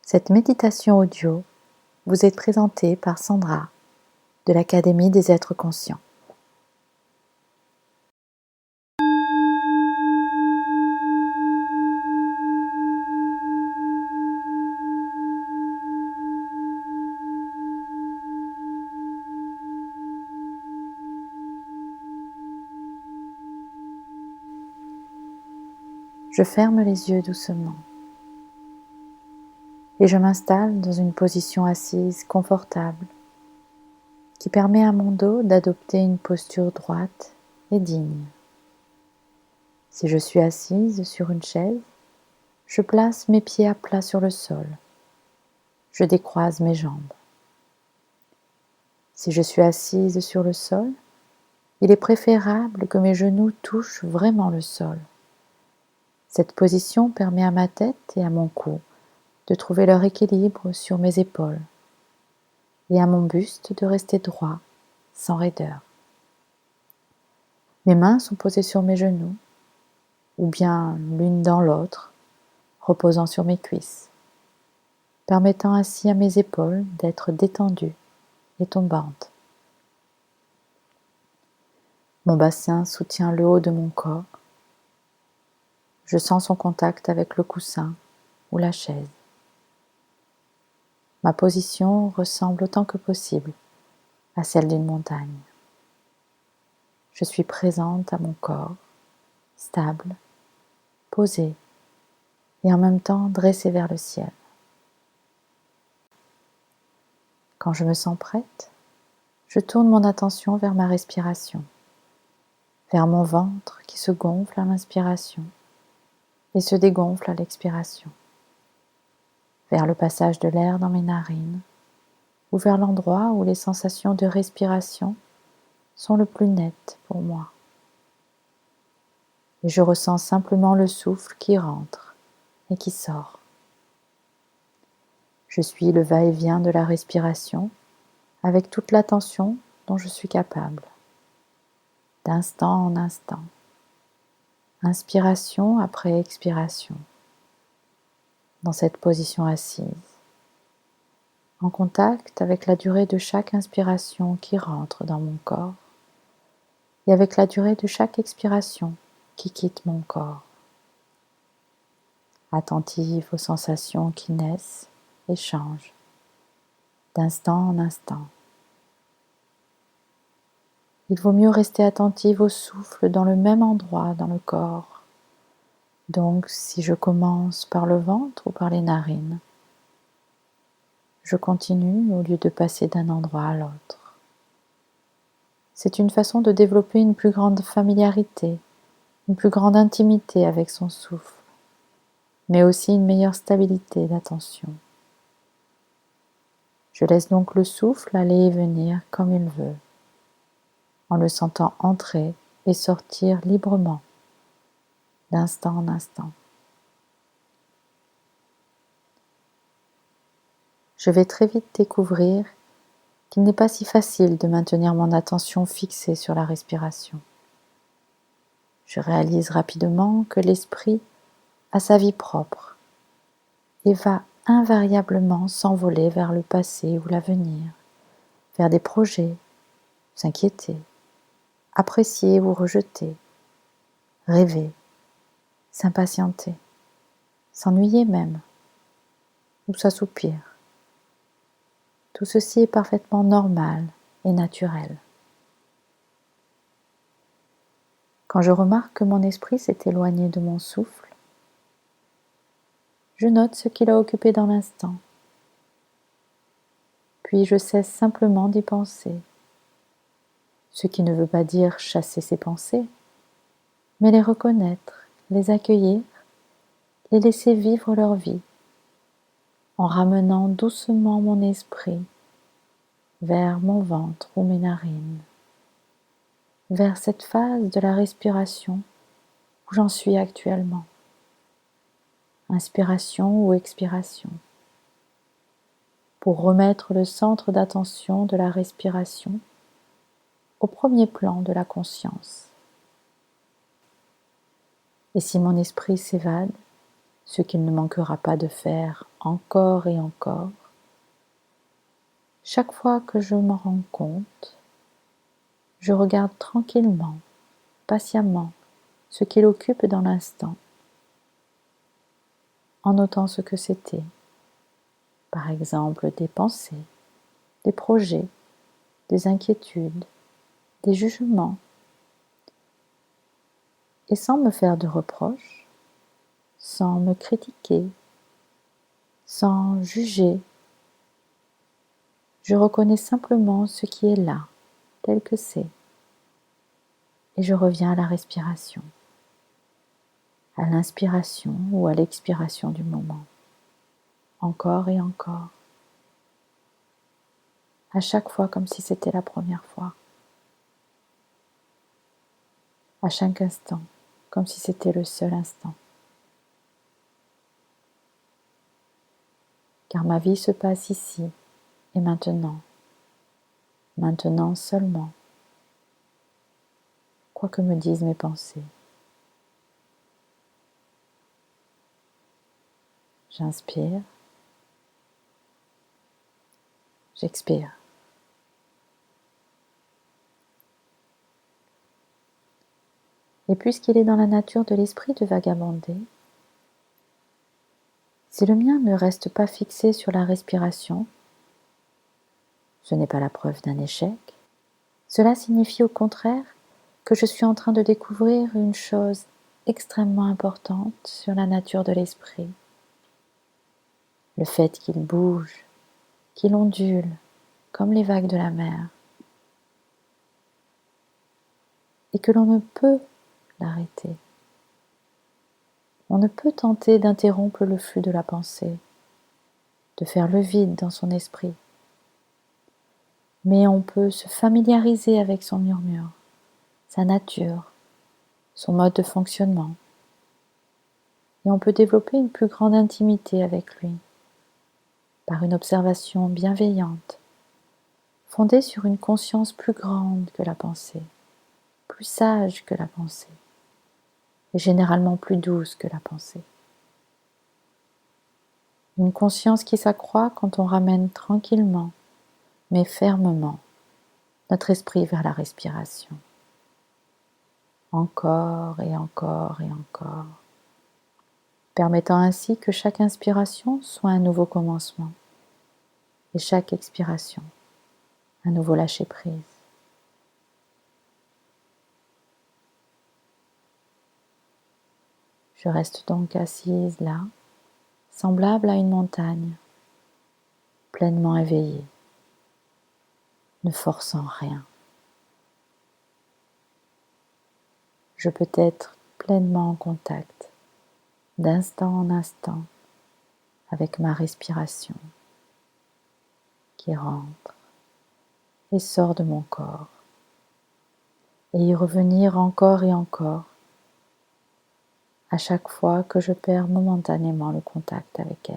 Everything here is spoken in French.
Cette méditation audio vous est présentée par Sandra de l'Académie des êtres conscients. Je ferme les yeux doucement et je m'installe dans une position assise confortable qui permet à mon dos d'adopter une posture droite et digne. Si je suis assise sur une chaise, je place mes pieds à plat sur le sol. Je décroise mes jambes. Si je suis assise sur le sol, il est préférable que mes genoux touchent vraiment le sol. Cette position permet à ma tête et à mon cou de trouver leur équilibre sur mes épaules et à mon buste de rester droit, sans raideur. Mes mains sont posées sur mes genoux, ou bien l'une dans l'autre, reposant sur mes cuisses, permettant ainsi à mes épaules d'être détendues et tombantes. Mon bassin soutient le haut de mon corps. Je sens son contact avec le coussin ou la chaise. Ma position ressemble autant que possible à celle d'une montagne. Je suis présente à mon corps, stable, posée et en même temps dressée vers le ciel. Quand je me sens prête, je tourne mon attention vers ma respiration, vers mon ventre qui se gonfle à l'inspiration et se dégonfle à l'expiration, vers le passage de l'air dans mes narines ou vers l'endroit où les sensations de respiration sont le plus nettes pour moi. Et je ressens simplement le souffle qui rentre et qui sort. Je suis le va-et-vient de la respiration avec toute l'attention dont je suis capable, d'instant en instant, inspiration après expiration, dans cette position assise, en contact avec la durée de chaque inspiration qui rentre dans mon corps et avec la durée de chaque expiration qui quitte mon corps. Attentive aux sensations qui naissent et changent, d'instant en instant. Il vaut mieux rester attentive au souffle dans le même endroit dans le corps. Donc, si je commence par le ventre ou par les narines, je continue au lieu de passer d'un endroit à l'autre. C'est une façon de développer une plus grande familiarité, une plus grande intimité avec son souffle, mais aussi une meilleure stabilité d'attention. Je laisse donc le souffle aller et venir comme il veut, en le sentant entrer et sortir librement, d'instant en instant. Je vais très vite découvrir qu'il n'est pas si facile de maintenir mon attention fixée sur la respiration. Je réalise rapidement que l'esprit a sa vie propre et va invariablement s'envoler vers le passé ou l'avenir, vers des projets, s'inquiéter, apprécier ou rejeter, rêver, s'impatienter, s'ennuyer même, ou s'assoupir. Tout ceci est parfaitement normal et naturel. Quand je remarque que mon esprit s'est éloigné de mon souffle, je note ce qu'il a occupé dans l'instant. Puis je cesse simplement d'y penser, ce qui ne veut pas dire chasser ces pensées, mais les reconnaître, les accueillir, les laisser vivre leur vie, en ramenant doucement mon esprit vers mon ventre ou mes narines, vers cette phase de la respiration où j'en suis actuellement, inspiration ou expiration, pour remettre le centre d'attention de la respiration au premier plan de la conscience. Et si mon esprit s'évade, ce qu'il ne manquera pas de faire encore et encore. Chaque fois que je m'en rends compte, je regarde tranquillement, patiemment, ce qu'il occupe dans l'instant, en notant ce que c'était. Par exemple, des pensées, des projets, des inquiétudes, des jugements. Et sans me faire de reproches, sans me critiquer, sans juger, je reconnais simplement ce qui est là, tel que c'est. Et je reviens à la respiration, à l'inspiration ou à l'expiration du moment. Encore et encore. À chaque fois comme si c'était la première fois. À chaque instant, comme si c'était le seul instant. Car ma vie se passe ici et maintenant. Maintenant seulement. Quoi que me disent mes pensées. J'inspire. J'expire. Et puisqu'il est dans la nature de l'esprit de vagabonder, si le mien ne reste pas fixé sur la respiration, ce n'est pas la preuve d'un échec. Cela signifie au contraire que je suis en train de découvrir une chose extrêmement importante sur la nature de l'esprit. Le fait qu'il bouge, qu'il ondule, comme les vagues de la mer, et que l'on ne peut l'arrêter. On ne peut tenter d'interrompre le flux de la pensée, de faire le vide dans son esprit, mais on peut se familiariser avec son murmure, sa nature, son mode de fonctionnement, et on peut développer une plus grande intimité avec lui, par une observation bienveillante, fondée sur une conscience plus grande que la pensée, plus sage que la pensée, et généralement plus douce que la pensée. Une conscience qui s'accroît quand on ramène tranquillement, mais fermement, notre esprit vers la respiration. Encore et encore et encore, permettant ainsi que chaque inspiration soit un nouveau commencement et chaque expiration un nouveau lâcher-prise. Je reste donc assise là, semblable à une montagne, pleinement éveillée, ne forçant rien. Je peux être pleinement en contact, d'instant en instant, avec ma respiration qui rentre et sort de mon corps, et y revenir encore et encore, à chaque fois que je perds momentanément le contact avec elle.